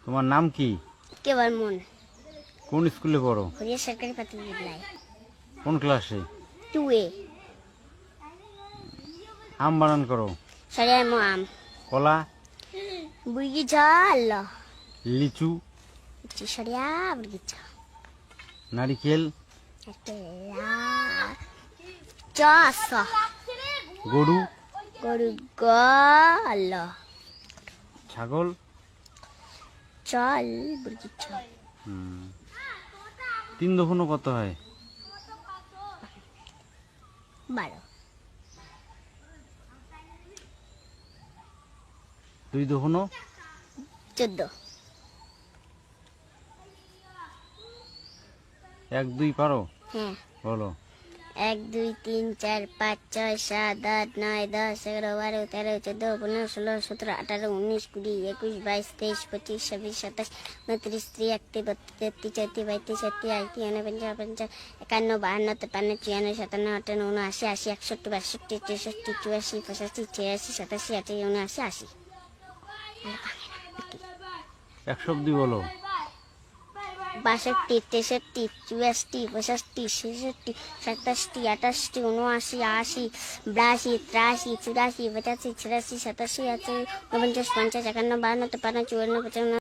তোমার নাম কি? কেবল মন। কোন স্কুলে পড়ো? হরিয়া সরকারি প্রাথমিক বিদ্যালয় কোন ক্লাসে? 2A। আম বানান করো। সরিয়া মো আম। কলা? বুর্গিছা আল্লাহ। লিচু? সরিয়া বুর্গিছা। নারিকেল? চাষ। গরু? গরু গল। ছাগল? চল বুর্গিছা। 3 দফনো কত হয়? 12। 2 দফনো? 14। 1 2 পারো? হ্যাঁ। বলো। 1 2 3 4 5 6 7 8 9 10 11 12 13 14 15 16 17 18 19 20 21 22 23 25 26 27 29 30 31 32 33 34 35 36 37 38 51 52 53 54 56 57 58 59 80 61 62 63 64 85 86 87 88 89 80। 100 অবধি বলো। 62 63 64 65 66 67 68 79 80 82 83 84 85 86 87 88 49 50 51 52 53 54 55 55